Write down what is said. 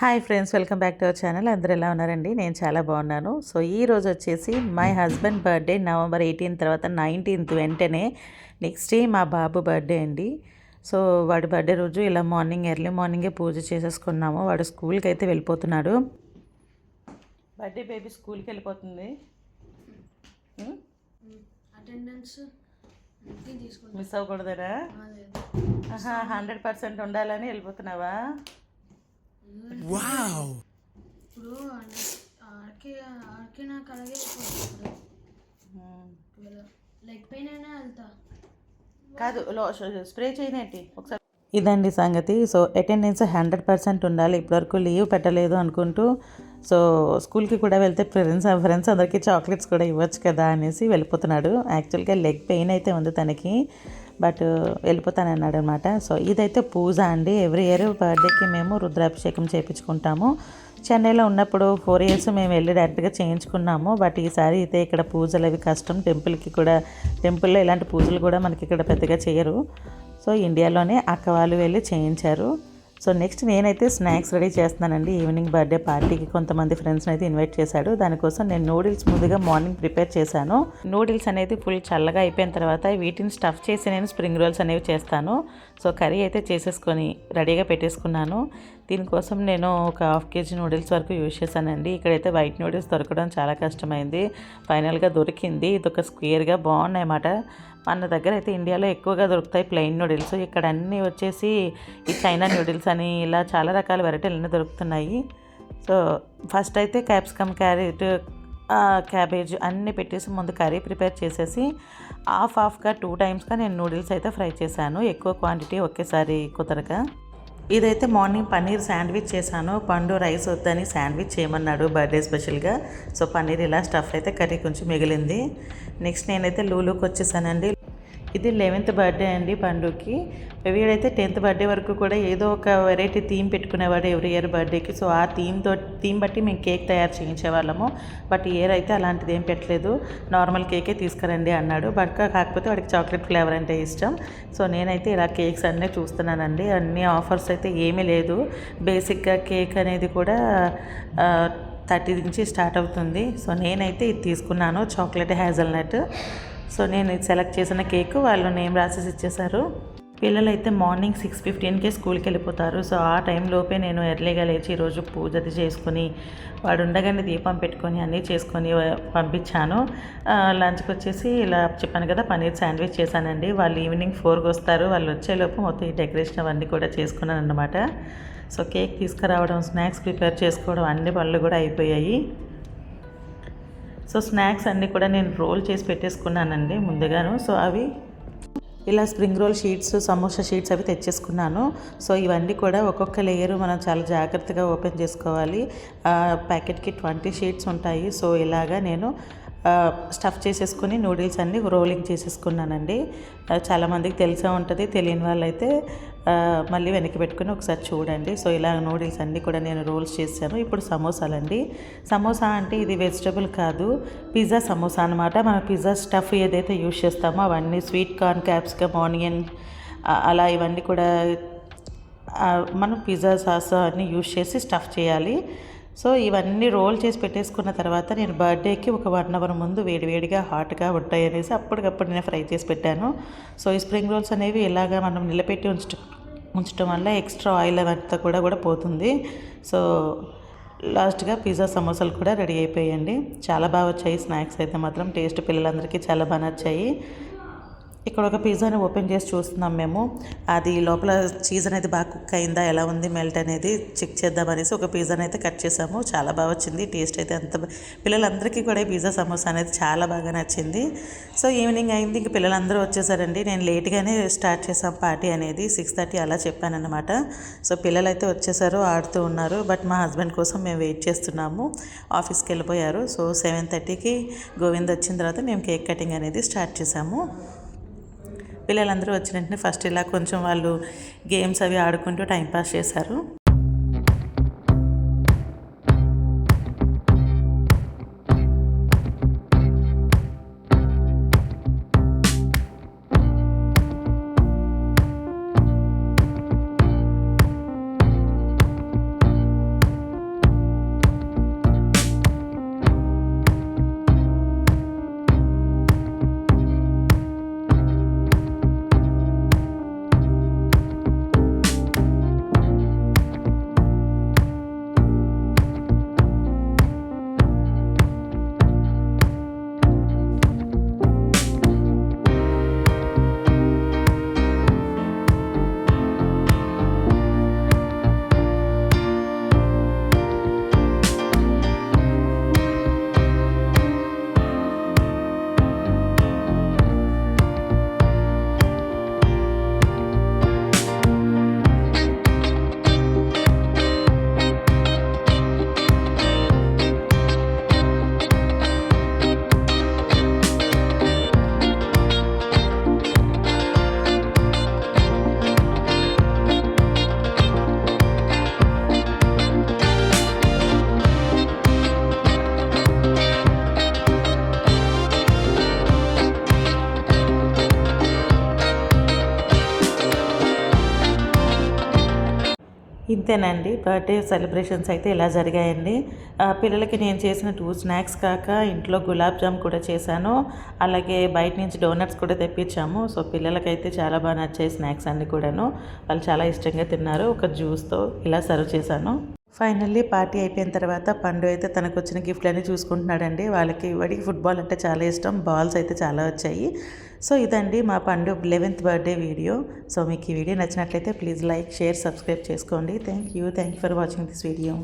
Hi friends, welcome back to our channel. అందరూ ఎలా ఉన్నారండి? నేను చాలా బాగున్నాను. సో ఈ రోజు వచ్చేసి మై హస్బెండ్ బర్త్డే నవంబర్ 18 తర్వాత 19th వెంటనే నెక్స్ట్ డే మా బాబు బర్త్డే అండి. సో వాడి బర్త్డే రోజు ఇలా ఎర్లీ మార్నింగే పూజ చేసేసుకున్నాము. వాడు స్కూల్కి అయితే వెళ్ళిపోతున్నాడు. బర్త్డే బేబీ స్కూల్కి వెళ్ళిపోతుంది. Attendance miss అవ్వకూడదరా? 100% ఉండాలని వెళ్ళిపోతున్నావా? ఇప్పుడు ఆర్కే నాకు అలాగే లెగ్ పెయిన్ అయినా వెళ్తా కాదు, స్ప్రే చేయనేంటి ఒకసారి. ఇదండి సంగతి. సో అటెండెన్స్ 100% ఉండాలి. ఇప్పటివరకు లీవ్ పెట్టలేదు అనుకుంటూ సో స్కూల్కి కూడా వెళ్తే ఫ్రెండ్స్ అందరికీ చాక్లెట్స్ కూడా ఇవ్వచ్చు కదా అనేసి వెళ్ళిపోతున్నాడు. యాక్చువల్గా లెగ్ పెయిన్ అయితే ఉంది తనకి, బట్ వెళ్ళిపోతానన్నాడు అనమాట. సో ఇదైతే పూజ అండి. ఎవ్రీ ఇయర్ బర్త్డేకి మేము రుద్రాభిషేకం చేయించుకుంటాము. చెన్నైలో ఉన్నప్పుడు 4 years మేము వెళ్ళి డైరెక్ట్గా చేయించుకున్నాము. బట్ ఈసారి అయితే ఇక్కడ పూజలు అవి కష్టం. టెంపుల్లో ఇలాంటి పూజలు కూడా మనకి ఇక్కడ పెద్దగా చేయరు. సో ఇండియాలోనే అక్క వాళ్ళు వెళ్ళి చేయించారు. సో నెక్స్ట్ నేనైతే స్నాక్స్ రెడీ చేస్తున్నానండి. ఈవినింగ్ బర్త్డే పార్టీకి కొంతమంది ఫ్రెండ్స్ని అయితే ఇన్వైట్ చేశాడు. దానికోసం నేను నూడిల్స్ ముందుగా మార్నింగ్ ప్రిపేర్ చేశాను. నూడిల్స్ అనేది ఫుల్ చల్లగా అయిపోయిన తర్వాత వీటిని స్టఫ్ చేసి నేను స్ప్రింగ్ రోల్స్ అనేవి చేస్తాను. సో కర్రీ అయితే చేసేసుకొని రెడీగా పెట్టేసుకున్నాను. దీనికోసం నేను ఒక 1/2 kg నూడిల్స్ వరకు యూజ్ చేశానండి. ఇక్కడైతే వైట్ నూడిల్స్ దొరకడం చాలా కష్టమైంది. ఫైనల్గా దొరికింది. ఇది ఒక స్క్వేర్గా బాగున్నాయి అన్నమాట. మన దగ్గర అయితే ఇండియాలో ఎక్కువగా దొరుకుతాయి ప్లెయిన్ నూడిల్స్. ఇక్కడ అన్నీ వచ్చేసి ఈ చైనా నూడిల్స్ అని ఇలా చాలా రకాల వెరైటీలు అన్నీ దొరుకుతున్నాయి. సో ఫస్ట్ అయితే క్యాప్సికమ్, క్యారెట్, క్యాబేజ్ అన్నీ పెట్టేసి ముందు కర్రీ ప్రిపేర్ చేసేసి హాఫ్గా 2 timesగా నేను నూడిల్స్ అయితే ఫ్రై చేశాను. ఎక్కువ క్వాంటిటీ ఒకేసారి కుదరక. ఇదైతే మార్నింగ్ పన్నీర్ శాండ్విచ్ చేశాను. పండు రైస్ వద్దని శాండ్విచ్ చేయమన్నాడు బర్త్డే స్పెషల్గా. సో పన్నీర్ ఇలా స్టఫ్ అయితే కర్రీ కొంచెం మిగిలింది. నెక్స్ట్ నేనైతే లూలుకి వచ్చేసానండి. ఇది 11th బర్త్డే అండి పండుకి. వీడైతే 10th బర్త్డే వరకు కూడా ఏదో ఒక వెరైటీ థీమ్ పెట్టుకునేవాడు ఎవ్రీ ఇయర్ బర్త్డేకి. సో ఆ థీమ్ బట్టి మేము కేక్ తయారు చేయించేవాళ్ళము. బట్ ఇయర్ అయితే అలాంటిది ఏం పెట్టలేదు. నార్మల్ కేకే తీసుకురండి అన్నాడు. బట్ కాకపోతే వాడికి చాక్లెట్ ఫ్లేవర్ అంటే ఇష్టం. సో నేనైతే ఇలా కేక్స్ అన్నీ చూస్తున్నానండి. అన్ని ఆఫర్స్ అయితే ఏమీ లేదు. బేసిక్గా కేక్ అనేది కూడా 30 నుంచి స్టార్ట్ అవుతుంది. సో నేనైతే ఇది తీసుకున్నాను, చాక్లెట్ హ్యాజల్నట్. సో నేను ఇది సెలెక్ట్ చేసిన కేక్ వాళ్ళు నేమ్ రాసేసి ఇచ్చేశారు. పిల్లలైతే మార్నింగ్ 6:15కే స్కూల్కి వెళ్ళిపోతారు. సో ఆ టైంలోపే నేను ఎర్లీగా లేచి ఈరోజు పూజది చేసుకుని వాడు ఉండగానే దీపం పెట్టుకొని అన్నీ చేసుకొని పంపించాను. లంచ్కి వచ్చేసి ఇలా చెప్పాను కదా, పన్నీర్ శాండ్విచ్ చేశానండి. వాళ్ళు ఈవినింగ్ 4కి వస్తారు. వాళ్ళు వచ్చేలోపు మొత్తం ఈ డెకరేషన్ అవన్నీ కూడా చేసుకున్నాను అన్నమాట. సో కేక్ తీసుకురావడం, స్నాక్స్ ప్రిపేర్ చేసుకోవడం అన్ని పనులు కూడా అయిపోయాయి. సో స్నాక్స్ అన్నీ కూడా నేను రోల్ చేసి పెట్టేసుకున్నానండి ముందుగాను. సో అవి ఇలా spring roll sheets, samosa sheets అవి తెచ్చేసుకున్నాను. సో ఇవన్నీ కూడా ఒక్కొక్క లేయరు మనం చాలా జాగ్రత్తగా ఓపెన్ చేసుకోవాలి. ప్యాకెట్కి 20 షీట్స్ ఉంటాయి. సో ఇలాగా నేను స్టఫ్ చేసేసుకుని నూడిల్స్ అన్నీ రోలింగ్ చేసేసుకున్నానండి. చాలామందికి తెలిసే ఉంటుంది, తెలియని వాళ్ళైతే మళ్ళీ వెనక్కి పెట్టుకుని ఒకసారి చూడండి. సో ఇలా నూడిల్స్ అన్నీ కూడా నేను రోల్స్ చేశాను. ఇప్పుడు సమోసాలండి. సమోసా అంటే ఇది వెజిటబుల్ కాదు, పిజ్జా సమోసా అనమాట. మన పిజ్జా స్టఫ్ ఏదైతే యూజ్ చేస్తామో అవన్నీ స్వీట్ కార్న్, క్యాప్సికమ్, ఆనియన్ అలా ఇవన్నీ కూడా మనం పిజ్జా సాస్ అన్నీ యూజ్ చేసి స్టఫ్ చేయాలి. సో ఇవన్నీ రోల్ చేసి పెట్టేసుకున్న తర్వాత నేను బర్త్డేకి ఒక 1 hour ముందు వేడివేడిగా హాట్గా ఉంటాయి అనేసి అప్పటికప్పుడు నేను ఫ్రై చేసి పెట్టాను. సో ఈ స్ప్రింగ్ రోల్స్ అనేవి ఇలాగా మనం నిలబెట్టి ఉంచడం వల్ల ఎక్స్ట్రా ఆయిల్ అంతా కూడా పోతుంది. సో లాస్ట్గా పిజ్జా సమోసాలు కూడా రెడీ అయిపోయాయండి. చాలా బాగా వచ్చాయి స్నాక్స్ అయితే మాత్రం. టేస్ట్ పిల్లలందరికీ చాలా బాగా నచ్చాయి. ఇక్కడ ఒక పిజ్జాని ఓపెన్ చేసి చూస్తున్నాం మేము. అది లోపల చీజ్ అనేది బాగా కుక్ అయిందా, ఎలా ఉంది మెల్ట్ అనేది చెక్ చేద్దామనేసి ఒక పిజ్జాని అయితే కట్ చేసాము. చాలా బాగా వచ్చింది. టేస్ట్ అయితే పిల్లలందరికీ కూడా ఈ పిజ్జా సమోసా అనేది చాలా బాగా నచ్చింది. సో ఈవినింగ్ అయింది, ఇంక పిల్లలందరూ వచ్చేసారండి. నేను లేట్గానే స్టార్ట్ చేసాం పార్టీ అనేది, 6:30 అలా చెప్పానన్నమాట. సో పిల్లలైతే వచ్చేసారు, ఆడుతూ ఉన్నారు. బట్ మా హస్బెండ్ కోసం మేము వెయిట్ చేస్తున్నాము. ఆఫీస్కి వెళ్ళిపోయారు. సో 7:30కి గోవింద్ వచ్చిన తర్వాత మేము కేక్ కటింగ్ అనేది స్టార్ట్ చేసాము. పిల్లలందరూ వచ్చిన వెంటనే ఫస్ట్ ఇలా కొంచెం వాళ్ళు గేమ్స్ అవి ఆడుకుంటూ టైంపాస్ చేశారు. ఇంతేనండి బర్త్డే సెలబ్రేషన్స్ అయితే ఇలా జరిగాయండి. పిల్లలకి నేను చేసిన 2 స్నాక్స్ కాక ఇంట్లో గులాబ్ జామ్ కూడా చేశాను. అలాగే బయట నుంచి డోనట్స్ కూడా తెప్పించాము. సో పిల్లలకైతే చాలా బాగా నచ్చాయి స్నాక్స్ అన్నీ కూడాను. వాళ్ళు చాలా ఇష్టంగా తిన్నారు. ఒక జ్యూస్తో ఇలా సర్వ్ చేశాను. ఫైనల్లీ పార్టీ అయిపోయిన తర్వాత పండు అయితే తనకు వచ్చిన గిఫ్ట్లన్నీ చూసుకుంటున్నాడండి. వాడికి ఫుట్బాల్ అంటే చాలా ఇష్టం. బాల్స్ అయితే చాలా వచ్చాయి. సో ఇదండి మా పండు 11th బర్త్డే వీడియో. సో మీకు ఈ వీడియో నచ్చినట్లయితే ప్లీజ్ లైక్, షేర్, సబ్స్క్రైబ్ చేసుకోండి. Thank you for watching this video.